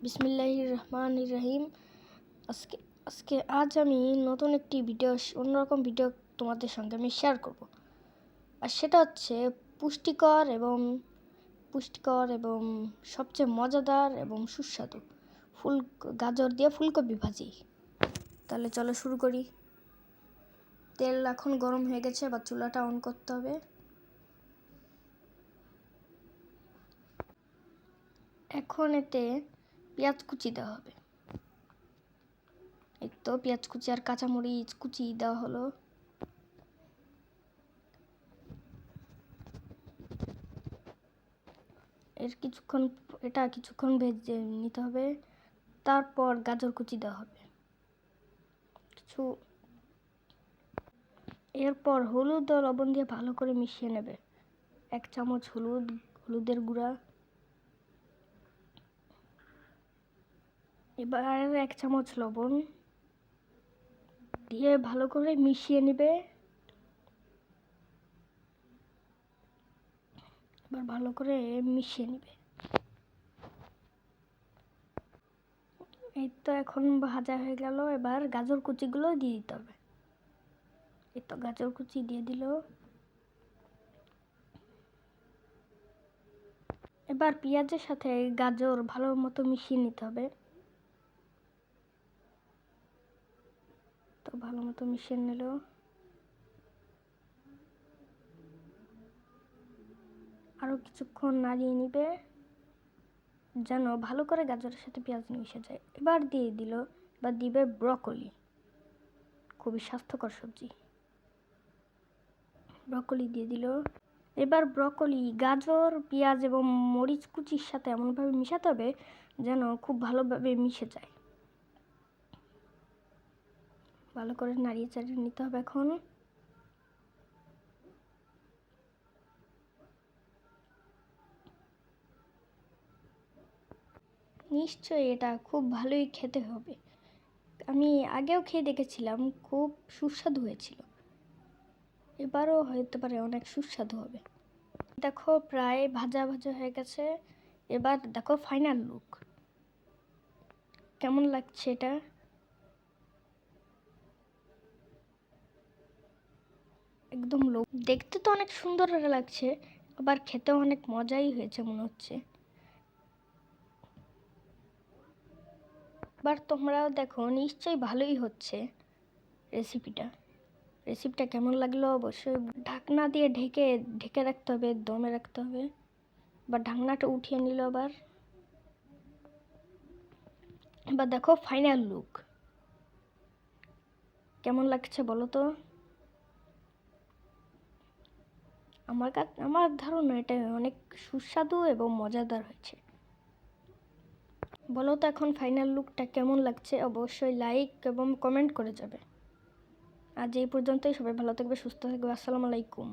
বিসমিল্লাহির রহমানির রহিম। আজ আমি নতুন একটি অন্যরকম ভিডিও তোমাদের সঙ্গে আমি শেয়ার করব। আর সেটা হচ্ছে পুষ্টিকর এবং সবচেয়ে মজাদার এবং সুস্বাদু গাজর দিয়ে ফুলকপি ভাজি। তাহলে চলো শুরু করি। তেল এখন গরম হয়ে গেছে, বা চুলাটা অন করতে হবে। এখন এতে পেঁয়াজ কুচি দেওয়া হবে। এই তো পেঁয়াজ কুচি আর কাঁচামরিচ কুচি দেওয়া হলো। কিছুক্ষণ ভেজে নিতে হবে। তারপর গাজর কুচি দেওয়া হবে এরপর হলুদ ও লবণ দিয়ে ভালো করে মিশিয়ে নেবে। 1 চামচ হলুদের গুঁড়া, এবার 1 চামচ লবণ দিয়ে ভালো করে মিশিয়ে নেবে। এই তো এখন ভাজা হয়ে গেল। এবার গাজর কুচিগুলো দিয়ে দিতে হবে। এই তো গাজর কুচি দিয়ে দিল। এবার পেঁয়াজের সাথে গাজর ভালো মতো মিশিয়ে নিতে হবে। তো ভালো মতো মিশিয়ে নিল। আরো কিছুক্ষণ নাড়িয়ে নিবে যেন ভালো করে গাজরের সাথে পেঁয়াজ মিশে যায়। এবার দিবে ব্রকলি, খুবই স্বাস্থ্যকর সবজি। ব্রকলি দিয়ে দিল। এবার ব্রকলি, গাজর, পেঁয়াজ এবং মরিচ কুচির সাথে এমনভাবে মিশাতে হবে যেন খুব ভালোভাবে মিশে যায়। ভালো করে নাড়িয়ে চাড়িয়ে নিতে হবে। এখন নিশ্চয়ই এটা খুব ভালোই খেতে হবে। আমি আগেও খেয়ে দেখেছিলাম, খুব সুস্বাদু হয়েছিল। এবারও হতে পারে অনেক সুস্বাদু হবে। দেখো প্রায় ভাজা ভাজা হয়ে গেছে। এবার দেখো ফাইনাল লুক কেমন লাগছে। এটা একদম দেখতে তো অনেক সুন্দর লাগছে, আবার খেতেও অনেক মজাই হয়েছে মনে হচ্ছে। এবার তোমরাও দেখো, নিশ্চয়ই ভালোই হচ্ছে রেসিপিটা কেমন লাগলো অবশ্যই ঢাকনা দিয়ে ঢেকে রাখতে হবে, দমে রাখতে হবে। বা ঢাকনাটা উঠিয়ে নিল। এবার দেখো ফাইনাল লুক কেমন লাগছে বলো তো। আমার ধারণা এটা অনেক সুস্বাদু এবং মজাদার হয়েছে। বলো তো এখন ফাইনাল লুকটা কেমন লাগছে, অবশ্যই লাইক এবং কমেন্ট করে যাবে। আজ এই পর্যন্তই। সবাই ভালো থাকবে, সুস্থ থাকবে। আসসালামু আলাইকুম।